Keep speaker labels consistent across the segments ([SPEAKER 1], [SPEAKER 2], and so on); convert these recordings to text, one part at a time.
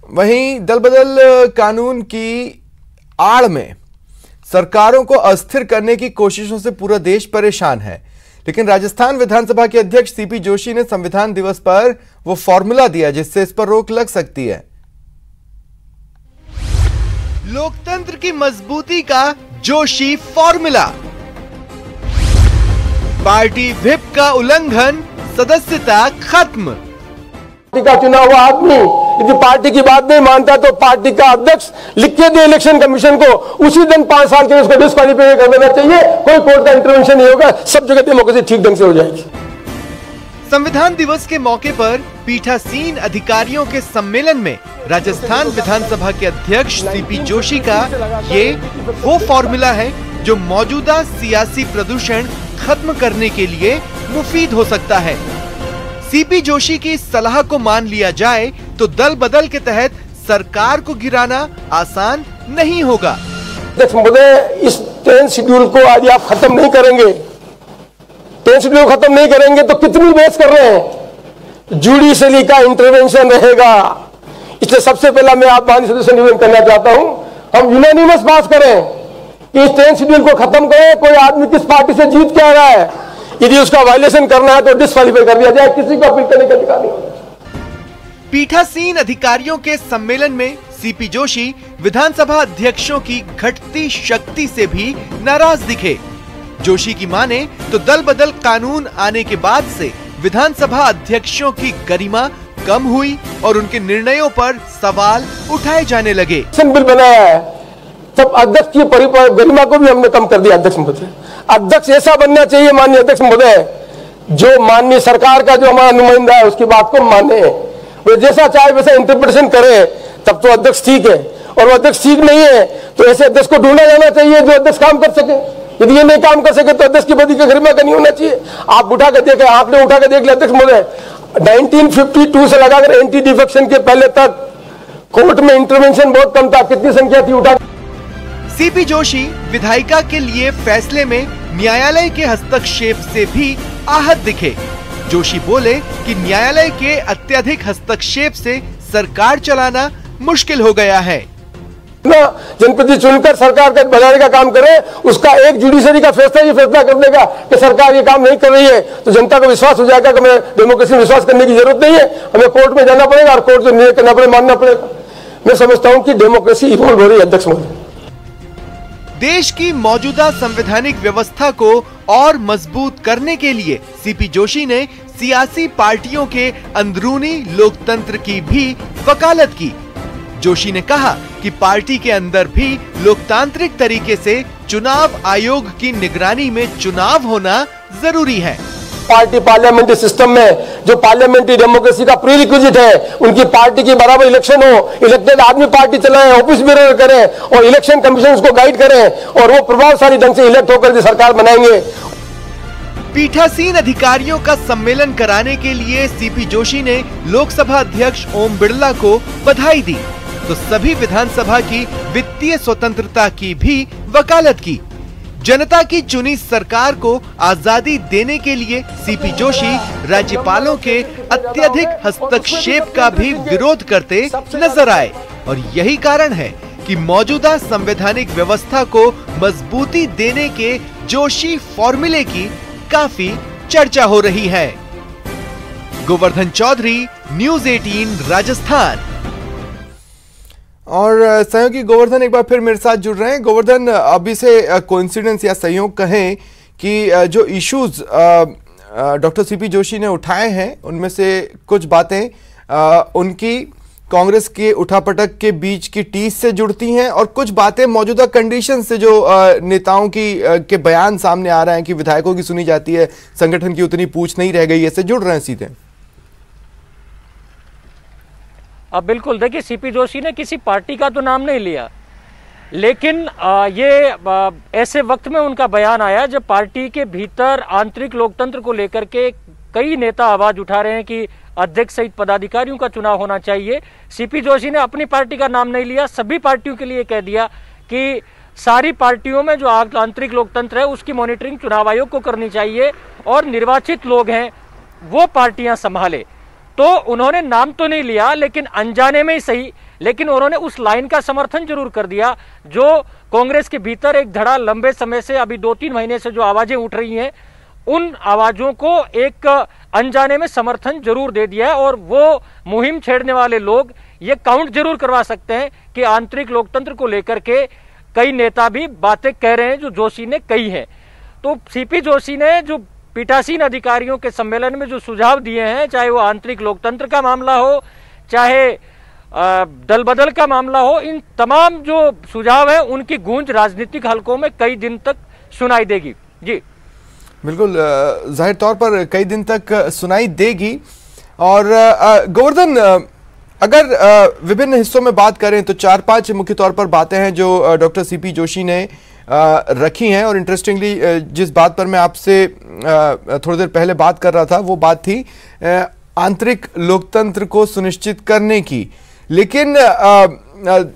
[SPEAKER 1] वहीं दल बदल कानून की आड़ में सरकारों को अस्थिर करने की कोशिशों से पूरा देश परेशान है, लेकिन राजस्थान विधानसभा के अध्यक्ष सीपी जोशी ने संविधान दिवस पर वो फॉर्मूला दिया जिससे इस पर रोक लग सकती है। लोकतंत्र की मजबूती का जोशी फॉर्मूला, पार्टी व्हिप का उल्लंघन, सदस्यता खत्म।
[SPEAKER 2] पार्टी का चुना हुआ आदमी यदि पार्टी की बात नहीं मानता तो पार्टी का अध्यक्ष लिख के दे इलेक्शन कमीशन को, उसी दिन 5 साल के लिए उसको डिस्क्वालीफाई कर देना चाहिए। कोई कोर्ट का इंटरवेंशन नहीं होगा, सब जगह डेमोक्रेसी ठीक ढंग से हो जाएगी।
[SPEAKER 1] संविधान दिवस के मौके पर पीठासीन अधिकारियों के सम्मेलन में राजस्थान विधानसभा के अध्यक्ष सीपी जोशी का ये वो फॉर्मूला है जो मौजूदा सियासी प्रदूषण खत्म करने के लिए मुफीद हो सकता है। सीपी जोशी की इस सलाह को मान लिया जाए तो दल बदल के तहत सरकार को गिराना आसान नहीं होगा।
[SPEAKER 2] अध्यक्ष महोदय, इस 10 शेड्यूल को आज आप खत्म नहीं करेंगे, 10 शेड्यूल खत्म नहीं करेंगे तो कितनी बहस कर रहे हैं, जुडिशरी का इंटरवेंशन रहेगा। इसलिए सबसे पहला मैं आप माननीय सदस्य से निवेदन करना चाहता हूं, हम यूनानिमस पास करें कि इस 10 शेड्यूल को खत्म करें। कोई आदमी किस पार्टी से जीत के आ रहा है, यदि उसका वायलेशन करना है तो डिस्क्वालीफाई कर दिया जाए, किसी को अपील करने का अधिकार नहीं।
[SPEAKER 1] पीठासीन अधिकारियों के सम्मेलन में सीपी जोशी विधानसभा अध्यक्षों की घटती शक्ति से भी नाराज दिखे। जोशी की माने तो दल बदल कानून आने के बाद से विधानसभा अध्यक्षों की गरिमा कम हुई और उनके निर्णयों पर सवाल उठाए जाने लगे।
[SPEAKER 2] बिल बनाया है, तब अध्यक्ष की गरिमा को भी हमने कम कर दिया। अध्यक्ष महोदय, अध्यक्ष ऐसा बनना चाहिए माननीय अध्यक्ष महोदय, जो माननीय सरकार का जो हमारा नुमाइंदा है उसकी बात को माने, वो जैसा चाहे वैसा इंटरप्रिटेशन करे, तब तो अध्यक्ष ठीक है। और वो अध्यक्ष ठीक नहीं है तो ऐसे अध्यक्ष को ढूंढा जाना चाहिए जो अध्यक्ष काम कर सके। यदि ये नहीं काम कर सके तो अध्यक्ष की पद की गरिमा का नहीं होना चाहिए। आप उठा के देखें, आपने उठा के देख लिया अध्यक्ष महोदय, 1952 से लगाकर एंटी डिफेक्शन के पहले तक कोर्ट में इंटरवेंशन बहुत कम था। कितनी संख्या थी उठा।
[SPEAKER 1] सीपी जोशी विधायिका के लिए फैसले में न्यायालय के हस्तक्षेप से भी आहत दिखे। जोशी बोले कि न्यायालय के अत्यधिक हस्तक्षेप से सरकार चलाना मुश्किल हो गया है।
[SPEAKER 2] जनप्रतिनिधि चुनकर सरकार का बनाने का काम करे, उसका एक जुडिशरी का फैसला ये फैसला कर देगा कि सरकार ये काम नहीं कर रही है तो जनता को विश्वास हो जाएगा कि हमें डेमोक्रेसी में विश्वास करने की जरूरत नहीं है, हमें कोर्ट में जाना पड़ेगा और कोर्ट जो निर्णय करना पड़ेगा मानना पड़ेगा। मैं समझता हूं कि डेमोक्रेसी इवॉल्व हो रही है। अध्यक्ष महोदय,
[SPEAKER 1] देश की मौजूदा संवैधानिक व्यवस्था को और मजबूत करने के लिए सीपी जोशी ने सियासी पार्टियों के अंदरूनी लोकतंत्र की भी वकालत की। जोशी ने कहा कि पार्टी के अंदर भी लोकतांत्रिक तरीके से चुनाव आयोग की निगरानी में चुनाव होना जरूरी है।
[SPEAKER 2] पार्टी पार्लियामेंट्री सिस्टम में जो पार्लियामेंट्री डेमोक्रेसी का प्रीरिक्विजिट है, उनकी पार्टी की बराबर इलेक्शन हो, इलेक्टेड आदमी पार्टी चलाएं, ऑफिस बेरर करें और इलेक्शन कमीशन उसको गाइड करें और वो प्रभावशाली ढंग से इलेक्ट होकर सरकार बनाएंगे।
[SPEAKER 1] पीठासीन अधिकारियों का सम्मेलन कराने के लिए सीपी जोशी ने लोकसभा अध्यक्ष ओम बिरला को बधाई दी तो सभी विधानसभा की वित्तीय स्वतंत्रता की भी वकालत की। जनता की चुनी सरकार को आजादी देने के लिए सीपी जोशी राज्यपालों के अत्यधिक हस्तक्षेप का भी विरोध करते नजर आए और यही कारण है कि मौजूदा संवैधानिक व्यवस्था को मजबूती देने के जोशी फॉर्मूले की काफी चर्चा हो रही है। गोवर्धन चौधरी, न्यूज़ 18 राजस्थान। और सहयोगी गोवर्धन एक बार फिर मेरे साथ जुड़ रहे हैं। गोवर्धन, अभी से कोइंसिडेंस या संयोग कहें कि जो इश्यूज डॉक्टर सीपी जोशी ने उठाए हैं उनमें से कुछ बातें उनकी कांग्रेस के उठापटक के बीच की टीस से जुड़ती हैं और कुछ बातें मौजूदा कंडीशन से जो नेताओं की के बयान सामने आ रहे हैं कि विधायकों की सुनी जाती है, संगठन की उतनी पूछ नहीं रह गई है, इससे जुड़ रहे हैं सीधे।
[SPEAKER 3] अब बिल्कुल देखिए, सीपी जोशी ने किसी पार्टी का तो नाम नहीं लिया, लेकिन ये ऐसे वक्त में उनका बयान आया जब पार्टी के भीतर आंतरिक लोकतंत्र को लेकर के कई नेता आवाज उठा रहे हैं कि अध्यक्ष सहित पदाधिकारियों का चुनाव होना चाहिए। सीपी जोशी ने अपनी पार्टी का नाम नहीं लिया, सभी पार्टियों के लिए कह दिया कि सारी पार्टियों में जो आंतरिक लोकतंत्र है उसकी मॉनिटरिंग चुनाव आयोग को करनी चाहिए और निर्वाचित लोग हैं वो पार्टियां संभाले। तो उन्होंने नाम तो नहीं लिया, लेकिन अनजाने में ही सही, लेकिन उन्होंने उस लाइन का समर्थन जरूर कर दिया जो कांग्रेस के भीतर एक धड़ा लंबे समय से, अभी 2-3 महीने से जो आवाजें उठ रही हैं, उन आवाजों को एक अनजाने में समर्थन जरूर दे दिया है। और वो मुहिम छेड़ने वाले लोग ये काउंट जरूर करवा सकते हैं कि आंतरिक लोकतंत्र को लेकर के कई नेता भी बातें कह रहे हैं जो जोशी ने कही है। तो सीपी जोशी ने जो पीठासीन अधिकारियों के सम्मेलन में जो सुझाव दिए हैं, चाहे वो आंतरिक लोकतंत्र का मामला हो, चाहे दल बदल का मामला हो, इन तमाम जो सुझाव है उनकी गूंज राजनीतिक हलकों में कई दिन तक सुनाई देगी। जी
[SPEAKER 1] बिल्कुल, जाहिर तौर पर कई दिन तक सुनाई देगी। और गोवर्धन, अगर विभिन्न हिस्सों में बात करें तो 4-5 मुख्य तौर पर बातें हैं जो डॉक्टर सीपी जोशी ने रखी हैं। और इंटरेस्टिंगली जिस बात पर मैं आपसे थोड़ी देर पहले बात कर रहा था वो बात थी आंतरिक लोकतंत्र को सुनिश्चित करने की। लेकिन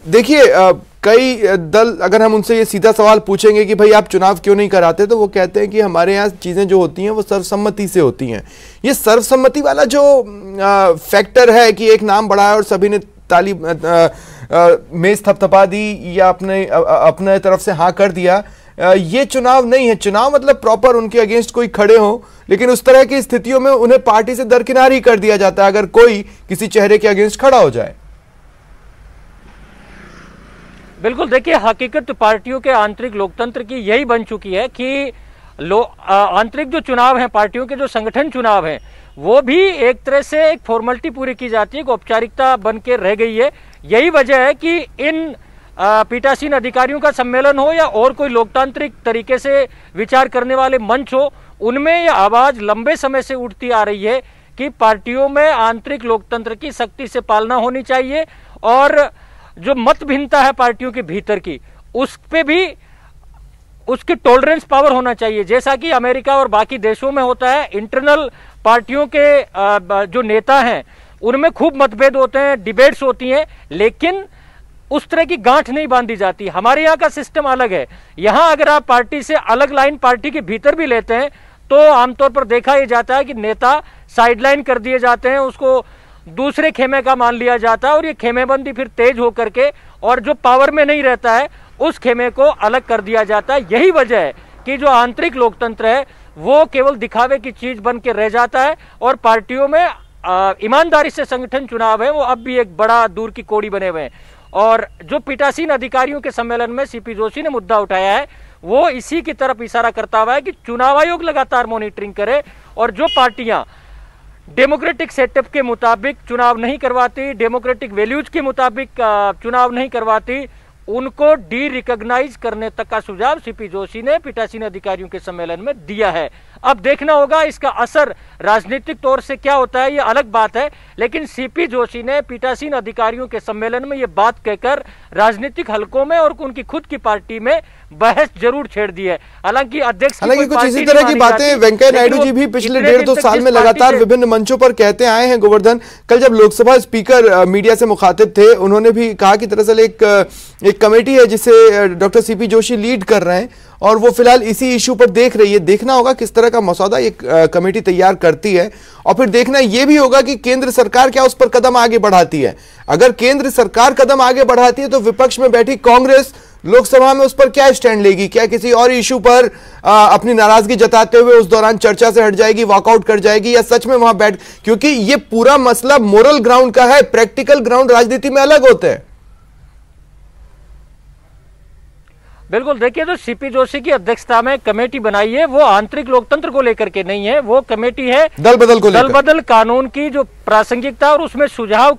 [SPEAKER 1] देखिए, कई दल, अगर हम उनसे ये सीधा सवाल पूछेंगे कि भाई आप चुनाव क्यों नहीं कराते, तो वो कहते हैं कि हमारे यहाँ चीज़ें जो होती हैं वो सर्वसम्मति से होती हैं। ये सर्वसम्मति वाला जो फैक्टर है कि एक नाम बढ़ाया और सभी ने ताली मेज थपथपा दी या अपने तरफ से हाँ कर दिया, ये चुनाव नहीं है। चुनाव मतलब प्रॉपर उनके अगेंस्ट कोई खड़े हो, लेकिन उस तरह की स्थितियों में उन्हें पार्टी से दरकिनार ही कर दिया जाता है अगर कोई किसी चेहरे के अगेंस्ट खड़ा हो जाए।
[SPEAKER 3] बिल्कुल, देखिए, हकीकत पार्टियों के आंतरिक लोकतंत्र की यही बन चुकी है कि आंतरिक जो चुनाव हैं, पार्टियों के जो संगठन चुनाव हैं, वो भी एक तरह से एक फॉर्मेलिटी पूरी की जाती है, एक औपचारिकता बन के रह गई है। यही वजह है कि इन पीठासीन अधिकारियों का सम्मेलन हो या और कोई लोकतांत्रिक तरीके से विचार करने वाले मंच हो, उनमें यह आवाज लंबे समय से उठती आ रही है कि पार्टियों में आंतरिक लोकतंत्र की सख्ती से पालना होनी चाहिए और जो मत भिन्नता है पार्टियों के भीतर की, उस पे भी उसकी टॉलरेंस पावर होना चाहिए, जैसा कि अमेरिका और बाकी देशों में होता है। इंटरनल पार्टियों के जो नेता हैं उनमें खूब मतभेद होते हैं, डिबेट्स होती हैं, लेकिन उस तरह की गांठ नहीं बांधी जाती। हमारे यहाँ का सिस्टम अलग है। यहाँ अगर आप पार्टी से अलग लाइन पार्टी के भीतर भी लेते हैं तो आमतौर पर देखा यह जाता है कि नेता साइडलाइन कर दिए जाते हैं, उसको दूसरे खेमे का मान लिया जाता है और ये खेमेबंदी फिर तेज होकर के और जो पावर में नहीं रहता है उस खेमे को अलग कर दिया जाता है। यही वजह है कि जो आंतरिक लोकतंत्र है वो केवल दिखावे की चीज बन के रह जाता है और पार्टियों में ईमानदारी से संगठन चुनाव है वो अब भी एक बड़ा दूर की कौड़ी बने हुए हैं। और जो पीठासीन अधिकारियों के सम्मेलन में सीपी जोशी ने मुद्दा उठाया है वो इसी की तरफ इशारा करता हुआ है कि चुनाव आयोग लगातार मॉनिटरिंग करे और जो पार्टियां डेमोक्रेटिक सेटअप के मुताबिक चुनाव नहीं करवाती, डेमोक्रेटिक वैल्यूज के मुताबिक चुनाव नहीं करवाती, उनको डी रिकॉग्नाइज करने तक का सुझाव सीपी जोशी ने पीठासीन अधिकारियों के सम्मेलन में दिया है। अब देखना होगा इसका असर राजनीतिक तौर से क्या होता है, ये अलग बात है, लेकिन सीपी जोशी ने पीठासीन अधिकारियों के सम्मेलन में ये बात कहकर राजनीतिक हलकों में और उनकी खुद की पार्टी में बहस जरूर छेड़ दी है। हालांकि अध्यक्ष
[SPEAKER 1] कुछ इसी तरह की बातें वेंकैया नायडू जी भी पिछले 1.5-2 साल में लगातार विभिन्न मंचों पर कहते आए हैं। गोवर्धन, कल जब लोकसभा स्पीकर मीडिया से मुखातिब थे उन्होंने भी कहा कि दरअसल एक कमेटी है जिसे डॉक्टर सीपी जोशी लीड कर रहे हैं और वो फिलहाल इसी इशू पर देख रही है। देखना होगा किस तरह का मसौदा एक कमेटी तैयार करती है और फिर देखना यह भी होगा कि केंद्र सरकार क्या उस पर कदम आगे बढ़ाती है। अगर केंद्र सरकार कदम आगे बढ़ाती है तो विपक्ष में बैठी कांग्रेस लोकसभा में उस पर क्या स्टैंड लेगी, क्या किसी और इशू पर अपनी नाराजगी जताते हुए उस दौरान चर्चा से हट जाएगी, वॉकआउट कर जाएगी, या सच में वहां बैठ, क्योंकि ये पूरा मसला मोरल ग्राउंड का है, प्रैक्टिकल ग्राउंड राजनीति में अलग होते हैं।
[SPEAKER 3] बिल्कुल, देखिए, जो सीपी जोशी की अध्यक्षता में कमेटी बनाई है वो आंतरिक लोकतंत्र को लेकर के नहीं है, वो कमेटी है
[SPEAKER 1] दल बदल
[SPEAKER 3] कानून की जो प्रासंगिकता और उसमें सुझाव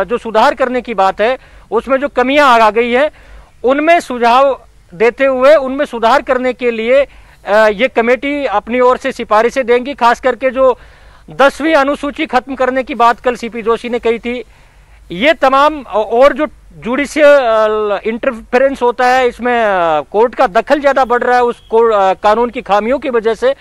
[SPEAKER 3] जो सुधार करने की बात है, उसमें जो कमियां आ गई है उनमें सुझाव देते हुए उनमें सुधार करने के लिए ये कमेटी अपनी ओर से सिफारिशें देंगी। खास करके जो 10वीं अनुसूची खत्म करने की बात कल सीपी जोशी ने कही थी, ये तमाम और जो जुडिशियल इंटरफेरेंस होता है, इसमें कोर्ट का दखल ज्यादा बढ़ रहा है उस कानून की खामियों की वजह से,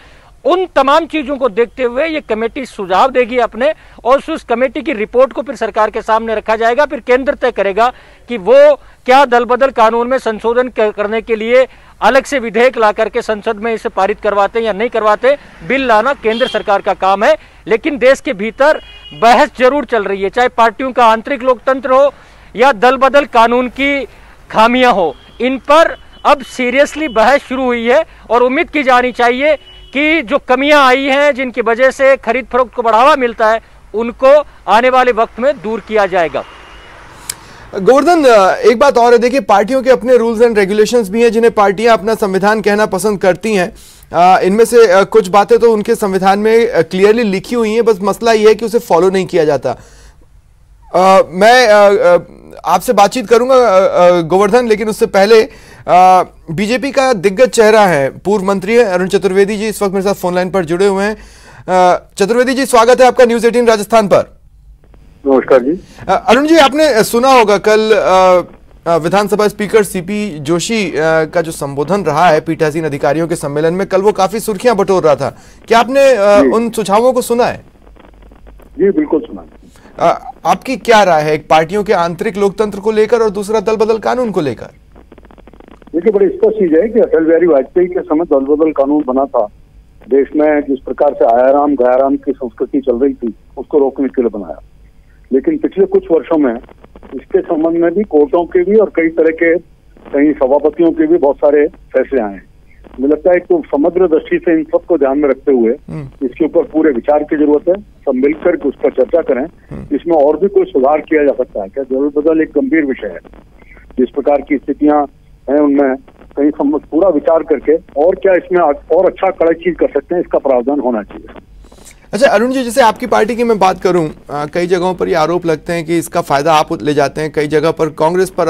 [SPEAKER 3] उन तमाम चीजों को देखते हुए ये कमेटी सुझाव देगी अपने, और उस कमेटी की रिपोर्ट को फिर सरकार के सामने रखा जाएगा। फिर केंद्र तय करेगा कि वो क्या दल बदल कानून में संशोधन करने के लिए अलग से विधेयक ला करके संसद में इसे पारित करवाते या नहीं करवाते। बिल लाना केंद्र सरकार का काम है, लेकिन देश के भीतर बहस जरूर चल रही है, चाहे पार्टियों का आंतरिक लोकतंत्र हो या दल बदल कानून की खामियां हो। इन पर अब सीरियसली बहस शुरू हुई है और उम्मीद की जानी चाहिए कि जो कमियां आई हैं, जिनकी वजह से खरीद फरोख्त को बढ़ावा मिलता है, उनको आने वाले वक्त में दूर किया जाएगा।
[SPEAKER 1] गोवर्धन, एक बात और है, देखिए पार्टियों के अपने रूल्स एंड रेगुलेशंस भी हैं जिन्हें पार्टियां अपना संविधान कहना पसंद करती हैं। इनमें से कुछ बातें तो उनके संविधान में क्लियरली लिखी हुई हैं, बस मसला ये है कि उसे फॉलो नहीं किया जाता। मैं आपसे बातचीत करूंगा गोवर्धन, लेकिन उससे पहले बीजेपी का दिग्गज चेहरा है, पूर्व मंत्री है अरुण चतुर्वेदी जी, इस वक्त मेरे साथ फोन लाइन पर जुड़े हुए हैं। चतुर्वेदी जी, स्वागत है आपका न्यूज़ 18 राजस्थान पर।
[SPEAKER 4] नमस्कार जी।
[SPEAKER 1] अरुण जी, आपने सुना होगा कल विधानसभा स्पीकर सीपी जोशी का जो संबोधन रहा है पीठासीन अधिकारियों के सम्मेलन में, कल वो काफी सुर्खियां बटोर रहा था। क्या आपने उन सुझावों को सुना है?
[SPEAKER 4] जी बिल्कुल सुना।
[SPEAKER 1] आपकी क्या राय है, एक पार्टियों के आंतरिक लोकतंत्र को लेकर और दूसरा दल बदल कानून को लेकर?
[SPEAKER 4] देखिए, बड़ी स्पष्ट चीज है कि अटल बिहारी वाजपेयी के समय दल बदल कानून बना था। देश में जिस प्रकार से आयाराम गयाराम की संस्कृति चल रही थी, उसको रोकने के लिए बनाया। लेकिन पिछले कुछ वर्षों में इसके संबंध में भी कोर्टों के भी और कई तरह के कई सभापतियों के भी बहुत सारे फैसले आए हैं। मुझे लगता है तो समग्र दृष्टि से इन सबको ध्यान में रखते हुए इसके ऊपर पूरे विचार की जरूरत है। सब मिलकर उस पर चर्चा करें, इसमें और भी कोई सुधार किया जा सकता है क्या? दल बदल एक गंभीर विषय है, जिस प्रकार की स्थितियां हैं उनमें कहीं पूरा विचार करके और क्या इसमें और अच्छा कड़क चीज कर सकते हैं, इसका प्रावधान होना चाहिए।
[SPEAKER 1] अच्छा अरुण जी, जैसे आपकी पार्टी की मैं बात करूं, कई जगहों पर ये आरोप लगते हैं कि इसका फायदा आप ले जाते हैं, कई जगह पर कांग्रेस पर,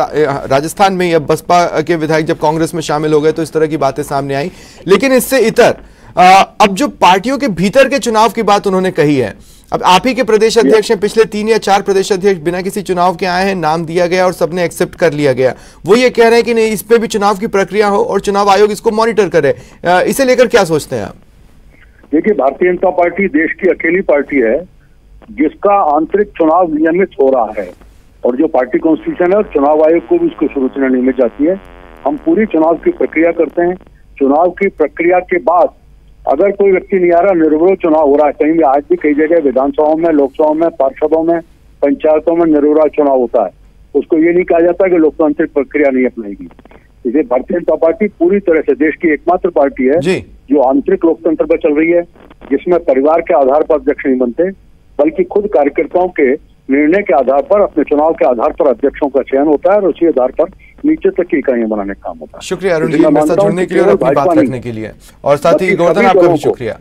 [SPEAKER 1] राजस्थान में या बसपा के विधायक जब कांग्रेस में शामिल हो गए तो इस तरह की बातें सामने आई। लेकिन इससे इतर अब जो पार्टियों के भीतर के चुनाव की बात उन्होंने कही है, अब आप ही के प्रदेश अध्यक्ष हैं, पिछले 3 या 4 प्रदेश अध्यक्ष बिना किसी चुनाव के आए हैं, नाम दिया गया और सबने एक्सेप्ट कर लिया गया। वो ये कह रहे हैं कि नहीं, इस पे भी चुनाव की प्रक्रिया हो और चुनाव आयोग इसको मॉनिटर करे। इसे लेकर क्या सोचते हैं आप?
[SPEAKER 4] देखिए, भारतीय जनता पार्टी देश की अकेली पार्टी है जिसका आंतरिक चुनाव नियमित हो रहा है, और जो पार्टी कॉन्स्टिट्यूशन है चुनाव आयोग को भी उसको सूचना नियमित जाती है। हम पूरी चुनाव की प्रक्रिया करते हैं। चुनाव की प्रक्रिया के बाद अगर कोई व्यक्ति नहीं आ रहा, निर्विरोध चुनाव हो रहा है, कहीं भी आज भी कई जगह विधानसभाओं में, लोकसभाओं में, पार्षदों में, पंचायतों में निर्विरोध चुनाव होता है, उसको ये नहीं कहा जाता कि लोकतांत्रिक प्रक्रिया नहीं अपनाएगी। इसे भारतीय जनता पार्टी पूरी तरह से देश की एकमात्र पार्टी है जो आंतरिक लोकतंत्र पर चल रही है, जिसमें परिवार के आधार पर अध्यक्ष नहीं बनते, बल्कि खुद कार्यकर्ताओं के निर्णय के आधार पर, अपने चुनाव के आधार पर अध्यक्षों का चयन होता है और उसी आधार पर नीचे तक की इकाइयां बनाने का काम होता है।
[SPEAKER 1] शुक्रिया अरुण जी, मेरे साथ जुड़ने के लिए और अपनी बात रखने के लिए, और साथ ही गोवर्धन आपका भी शुक्रिया।